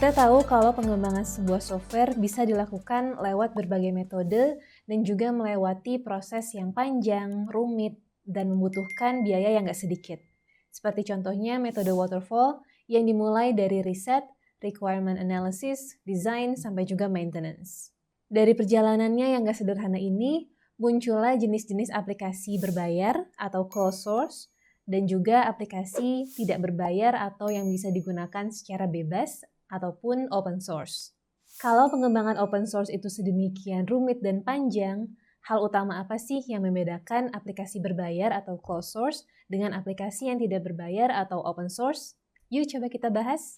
Kita tahu kalau pengembangan sebuah software bisa dilakukan lewat berbagai metode dan juga melewati proses yang panjang, rumit, dan membutuhkan biaya yang nggak sedikit. Seperti contohnya metode waterfall yang dimulai dari riset, requirement analysis, design, sampai juga maintenance. Dari perjalanannya yang nggak sederhana ini, muncullah jenis-jenis aplikasi berbayar atau closed source, dan juga aplikasi tidak berbayar atau yang bisa digunakan secara bebas ataupun open source. Kalau pengembangan open source itu sedemikian rumit dan panjang, hal utama apa sih yang membedakan aplikasi berbayar atau closed source dengan aplikasi yang tidak berbayar atau open source? Yuk coba kita bahas.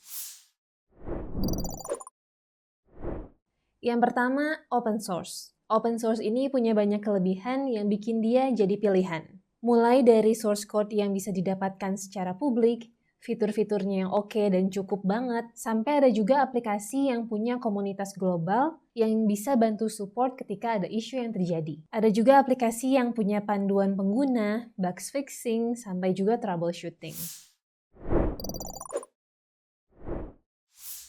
Yang pertama, open source. Open source ini punya banyak kelebihan yang bikin dia jadi pilihan. Mulai dari source code yang bisa didapatkan secara publik, fitur-fiturnya yang oke dan cukup banget, sampai ada juga aplikasi yang punya komunitas global yang bisa bantu support ketika ada isu yang terjadi. Ada juga aplikasi yang punya panduan pengguna, bug fixing, sampai juga troubleshooting.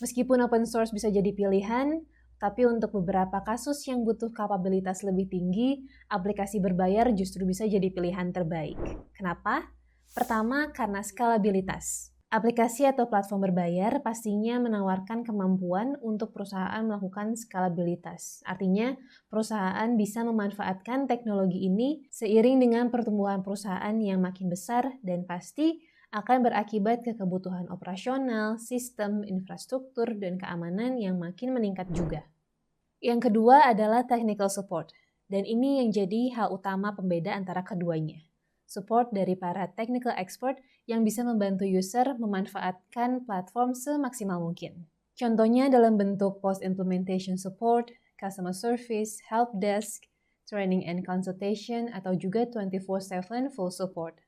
Meskipun open source bisa jadi pilihan, tapi untuk beberapa kasus yang butuh kapabilitas lebih tinggi, aplikasi berbayar justru bisa jadi pilihan terbaik. Kenapa? Pertama, karena skalabilitas. Aplikasi atau platform berbayar pastinya menawarkan kemampuan untuk perusahaan melakukan skalabilitas. Artinya, perusahaan bisa memanfaatkan teknologi ini seiring dengan pertumbuhan perusahaan yang makin besar dan pasti akan berakibat ke kebutuhan operasional, sistem, infrastruktur, dan keamanan yang makin meningkat juga. Yang kedua adalah technical support, dan ini yang jadi hal utama pembeda antara keduanya. Support dari para technical expert yang bisa membantu user memanfaatkan platform semaksimal mungkin. Contohnya dalam bentuk post-implementation support, customer service, help desk, training and consultation, atau juga 24/7 full support.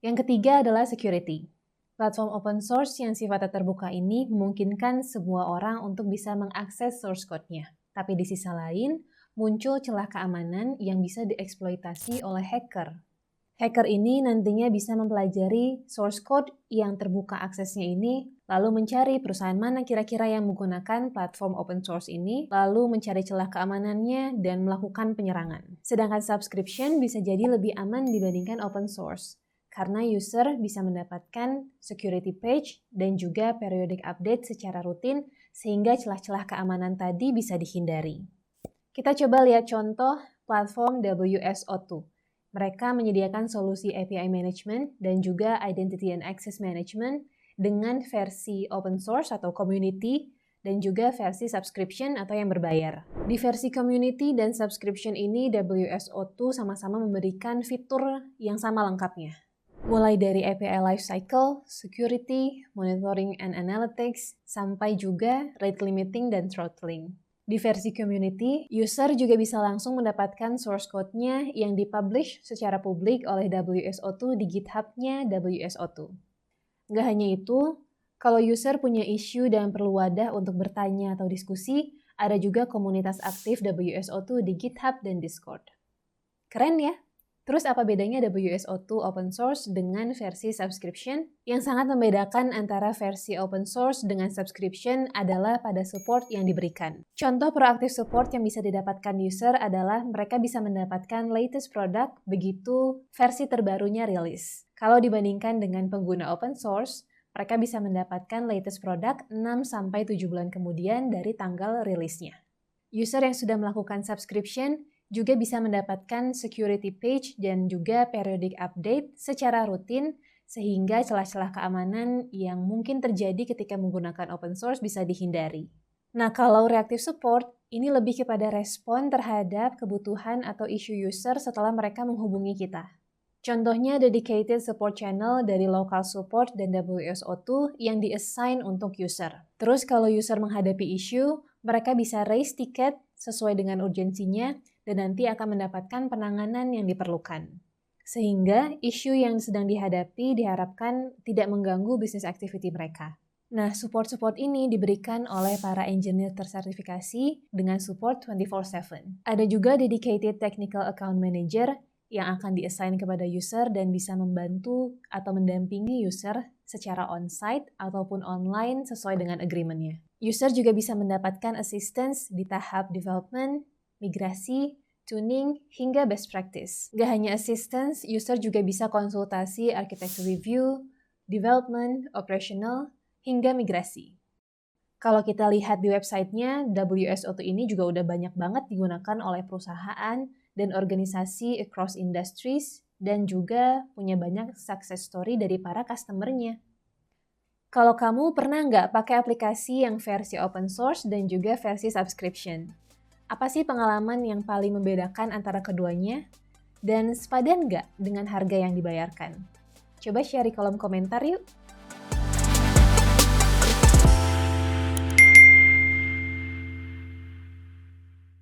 Yang ketiga adalah security. Platform open source yang sifatnya terbuka ini memungkinkan semua orang untuk bisa mengakses source code-nya. Tapi di sisi lain, muncul celah keamanan yang bisa dieksploitasi oleh hacker. Hacker ini nantinya bisa mempelajari source code yang terbuka aksesnya ini, lalu mencari perusahaan mana kira-kira yang menggunakan platform open source ini, lalu mencari celah keamanannya dan melakukan penyerangan. Sedangkan subscription bisa jadi lebih aman dibandingkan open source, karena user bisa mendapatkan security patch dan juga periodic update secara rutin sehingga celah-celah keamanan tadi bisa dihindari. Kita coba lihat contoh platform WSO2. Mereka menyediakan solusi API management dan juga identity and access management dengan versi open source atau community dan juga versi subscription atau yang berbayar. Di versi community dan subscription ini WSO2 sama-sama memberikan fitur yang sama lengkapnya. Mulai dari API lifecycle, security, monitoring and analytics, sampai juga rate limiting dan throttling. Di versi community, user juga bisa langsung mendapatkan source code-nya yang dipublish secara publik oleh WSO2 di GitHub-nya WSO2. Nggak hanya itu, kalau user punya isu dan perlu wadah untuk bertanya atau diskusi, ada juga komunitas aktif WSO2 di GitHub dan Discord. Keren ya? Terus apa bedanya WSO2 open source dengan versi subscription? Yang sangat membedakan antara versi open source dengan subscription adalah pada support yang diberikan. Contoh proaktif support yang bisa didapatkan user adalah mereka bisa mendapatkan latest product begitu versi terbarunya rilis. Kalau dibandingkan dengan pengguna open source, mereka bisa mendapatkan latest product 6-7 bulan kemudian dari tanggal rilisnya. User yang sudah melakukan subscription juga bisa mendapatkan security page dan juga periodic update secara rutin sehingga celah-celah keamanan yang mungkin terjadi ketika menggunakan open source bisa dihindari. Nah, kalau reactive support, ini lebih kepada respon terhadap kebutuhan atau isu user setelah mereka menghubungi kita. Contohnya dedicated support channel dari local support dan WSO2 yang di-assign untuk user. Terus kalau user menghadapi isu, mereka bisa raise tiket sesuai dengan urgensinya dan nanti akan mendapatkan penanganan yang diperlukan. Sehingga isu yang sedang dihadapi diharapkan tidak mengganggu bisnis activity mereka. Nah, support-support ini diberikan oleh para engineer tersertifikasi dengan support 24/7. Ada juga dedicated technical account manager yang akan di-assign kepada user dan bisa membantu atau mendampingi user secara on-site ataupun online sesuai dengan agreement-nya. User juga bisa mendapatkan assistance di tahap development, migrasi, tuning, hingga best practice. Gak hanya assistance, user juga bisa konsultasi architecture review, development, operational, hingga migrasi. Kalau kita lihat di websitenya, WSO2 ini juga udah banyak banget digunakan oleh perusahaan dan organisasi across industries dan juga punya banyak success story dari para customer-nya. Kalau kamu pernah nggak pakai aplikasi yang versi open source dan juga versi subscription? Apa sih pengalaman yang paling membedakan antara keduanya? Dan sepadan nggak dengan harga yang dibayarkan? Coba share di kolom komentar yuk!